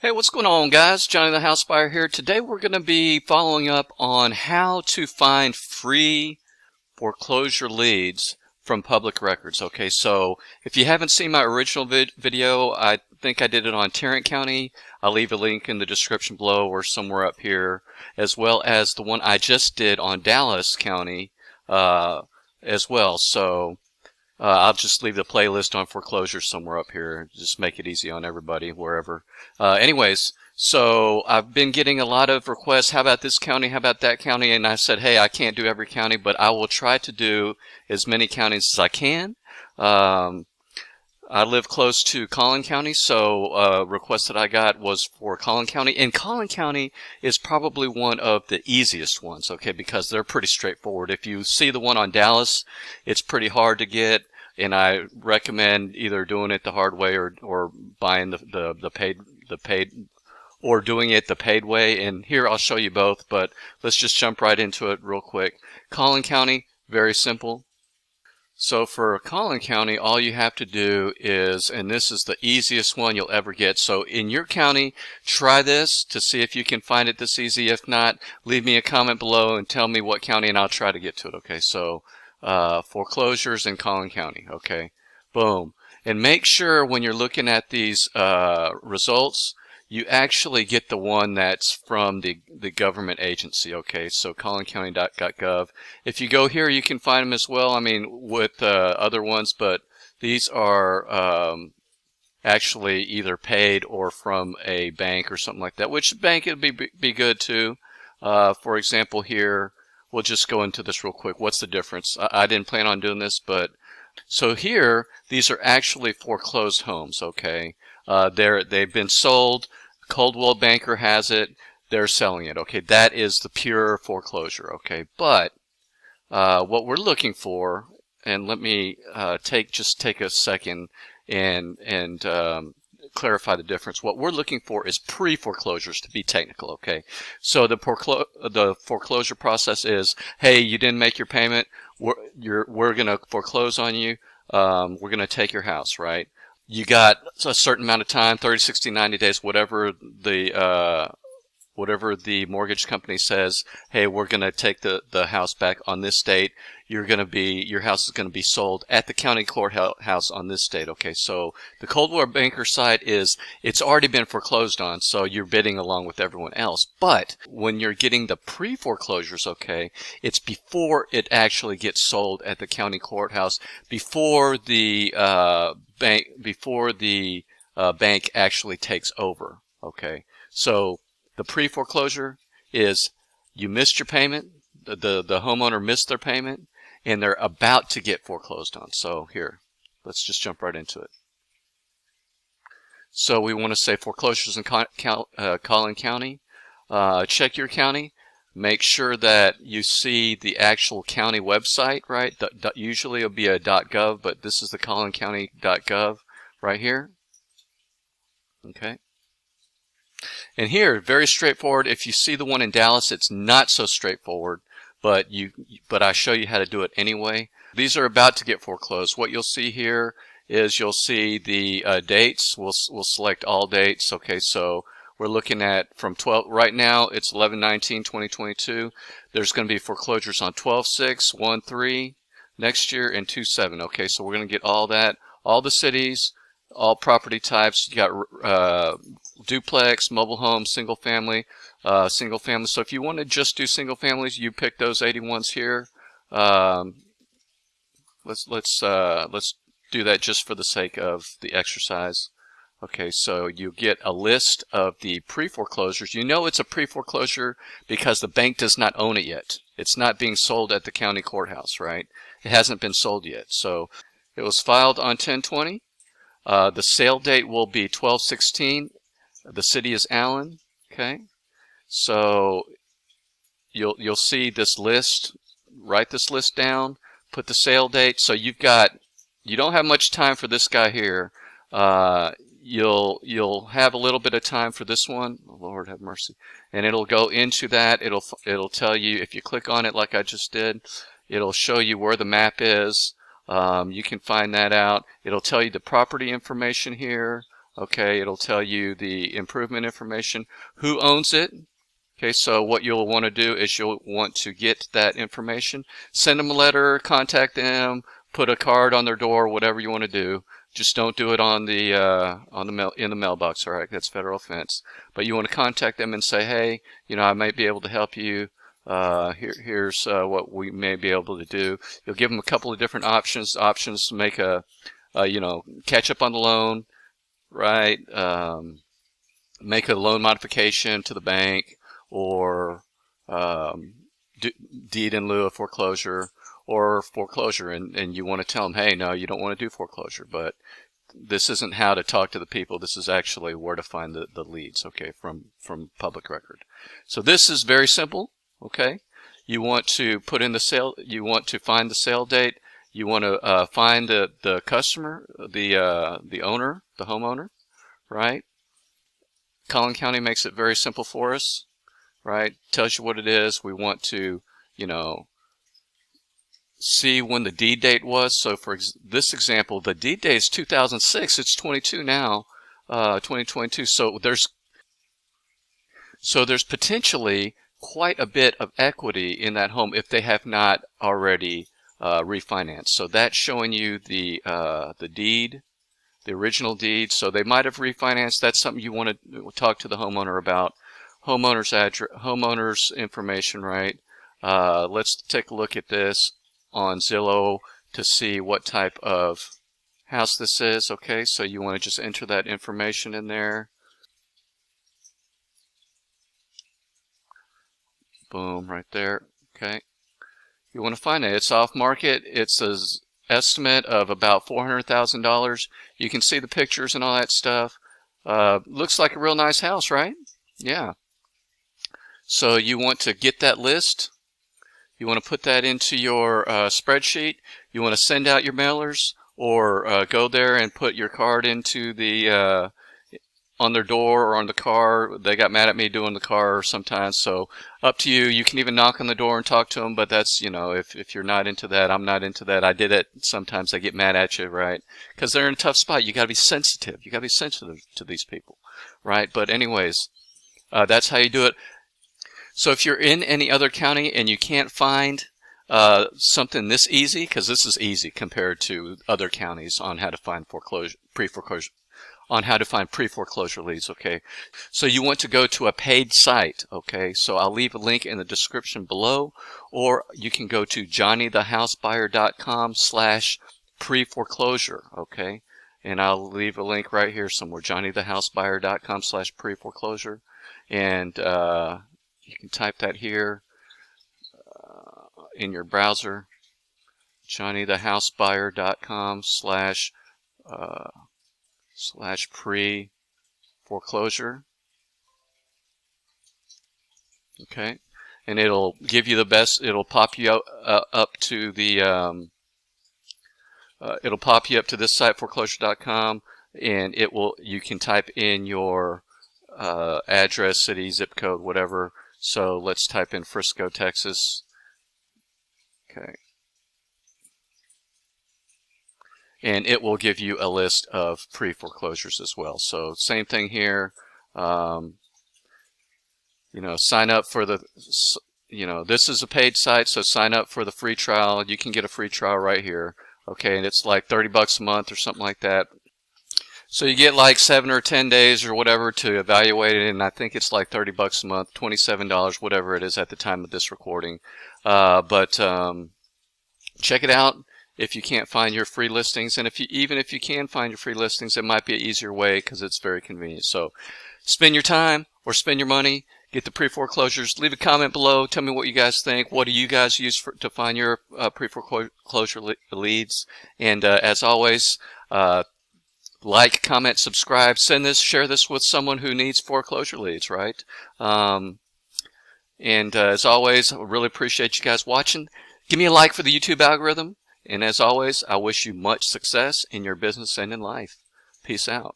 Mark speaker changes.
Speaker 1: Hey, what's going on, guys? Johnny the House Buyer here. Today we're going to be following up on how to find free foreclosure leads from public records. Okay, so if you haven't seen my original video, I think I did it on Tarrant County. I'll leave a link in the description below or somewhere up here, as well as the one I just did on Dallas County as well. So I'll just leave the playlist on foreclosure somewhere up here. Just make it easy on everybody, wherever. Anyways, so I've been getting a lot of requests. How about this county? How about that county? And I said, hey, I can't do every county, but I will try to do as many counties as I can. I live close to Collin County, so request that I got was for Collin County. And Collin County is probably one of the easiest ones, okay, because they're pretty straightforward. If you see the one on Dallas, it's pretty hard to get, and I recommend either doing it the hard way or buying the paid or doing it the paid way. And here I'll show you both, but let's just jump right into it real quick. Collin County, very simple. So for Collin County, all you have to do is, and this is the easiest one you'll ever get. So in your county, try this to see if you can find it this easy. If not, leave me a comment below and tell me what county and I'll try to get to it. Okay, so foreclosures in Collin County. Okay, boom. And make sure when you're looking at these results, you actually get the one that's from the government agency. Okay, so collincounty.gov. If you go here, you can find them as well. I mean, with other ones, but these are actually either paid or from a bank or something like that. Which bank would be good too. For example, here we'll just go into this real quick. What's the difference? I didn't plan on doing this, but so here these are actually foreclosed homes. Okay. They've been sold. Coldwell Banker has it. They're selling it. Okay, that is the pure foreclosure. Okay, but what we're looking for, and let me take a second and clarify the difference. What we're looking for is pre-foreclosures, to be technical. Okay, so the foreclosure process is, hey, you didn't make your payment. We're going to foreclose on you. We're going to take your house, right? You got a certain amount of time, 30, 60, 90 days, whatever the mortgage company says, hey, we're going to take the house back on this date. Your house is going to be sold at the county courthouse on this date. Okay, so the Coldwell Banker side is, it's already been foreclosed on, so you're bidding along with everyone else. But when you're getting the pre-foreclosures, okay, it's before it actually gets sold at the county courthouse, before the bank actually takes over. Okay, so the pre-foreclosure is you missed your payment, the homeowner missed their payment, and they're about to get foreclosed on. So here, let's just jump right into it. So we want to say foreclosures in Collin County. Check your county. Make sure that you see the actual county website, right? Usually it'll be a .gov, but this is the collincounty.gov right here. Okay. And here, very straightforward. If you see the one in Dallas, it's not so straightforward, but I show you how to do it anyway. These are about to get foreclosed. What you'll see here is you'll see the dates. We'll select all dates. Okay, so we're looking at from 12. Right now, it's 11/19/2022. There's going to be foreclosures on 12/6, 1/3 next year, and 2/7. Okay, so we're going to get all that, all the cities, all property types. You got duplex, mobile home, single family. So if you want to just do single families, you pick those 81s here. Let's do that just for the sake of the exercise. Okay, so you get a list of the pre-foreclosures. You know it's a pre-foreclosure because the bank does not own it yet. It's not being sold at the county courthouse, right? It hasn't been sold yet. So it was filed on 10/20. The sale date will be 12/16. The city is Allen. Okay, so you'll see this list. Write this list down. Put the sale date. So you don't have much time for this guy here. You'll have a little bit of time for this one. Oh, Lord have mercy. And it'll go into that. It'll tell you, if you click on it like I just did, it'll show you where the map is. You can find that out. It'll tell you the property information here. Okay, it'll tell you the improvement information, who owns it. Okay, so what you'll want to do is you'll want to get that information, send them a letter, contact them, put a card on their door, whatever you want to do. Just don't do it on the in the mailbox. All right, that's federal offense. But you want to contact them and say, hey, I might be able to help you. Here's what we may be able to do. You'll give them a couple of different options. Options to make catch up on the loan, right? Make a loan modification to the bank, or deed in lieu of foreclosure, or foreclosure, and you want to tell them, hey, no, you don't want to do foreclosure, but this isn't how to talk to the people. This is actually where to find the leads, okay, from public record. So this is very simple, okay. You want to put in the sale. You want to find the sale date. You want to find the customer, the owner, the homeowner, right? Collin County makes it very simple for us, right? Tells you what it is. We want to, see when the deed date was. So for this example, the deed date is 2006. It's 22 now, 2022. So there's potentially quite a bit of equity in that home if they have not already refinanced. So that's showing you the deed, the original deed. So they might have refinanced. That's something you want to talk to the homeowner about. Homeowner's address, homeowner's information, right? Let's take a look at this on Zillow to see what type of house this is. Okay, so you want to just enter that information in there. Boom, right there. Okay, you want to find it. It's off market. It's an estimate of about $400,000. You can see the pictures and all that stuff. Looks like a real nice house, right? Yeah. So you want to get that list. You want to put that into your spreadsheet. You want to send out your mailers, or go there and put your card into the on their door or on the car. They got mad at me doing the car sometimes, so up to you. You can even knock on the door and talk to them, but that's, if you're not into that, I'm not into that. I did it. Sometimes they get mad at you, right? Because they're in a tough spot. You got to be sensitive. You got to be sensitive to these people, right? But anyways, that's how you do it. So if you're in any other county and you can't find something this easy, because this is easy compared to other counties on how to find pre-foreclosure, on how to find pre-foreclosure leads, okay? So you want to go to a paid site, okay? So I'll leave a link in the description below, or you can go to johnnythehousebuyer.com/pre-foreclosure, okay? And I'll leave a link right here somewhere, johnnythehousebuyer.com/pre-foreclosure, and you can type that here in your browser, johnnythehousebuyer.com/pre-foreclosure. Okay, and it'll give you the best. It'll pop you up to the. It'll pop you up to this site, foreclosure.com, and it will. You can type in your address, city, zip code, whatever. So let's type in Frisco, Texas. Okay. And it will give you a list of pre-foreclosures as well. So same thing here. Sign up for the, this is a paid site, so sign up for the free trial. You can get a free trial right here. Okay, and it's like $30 a month or something like that. So you get like 7 or 10 days or whatever to evaluate it, and I think it's like $30 a month, $27, whatever it is at the time of this recording. But check it out if you can't find your free listings, and even if you can find your free listings, it might be an easier way because it's very convenient. So spend your time or spend your money, get the pre-foreclosures. Leave a comment below. Tell me what you guys think. What do you guys use to find your pre-foreclosure leads? And as always, like, comment, subscribe, share this with someone who needs foreclosure leads, right? And as always, I really appreciate you guys watching. Give me a like for the YouTube algorithm. And as always, I wish you much success in your business and in life. Peace out.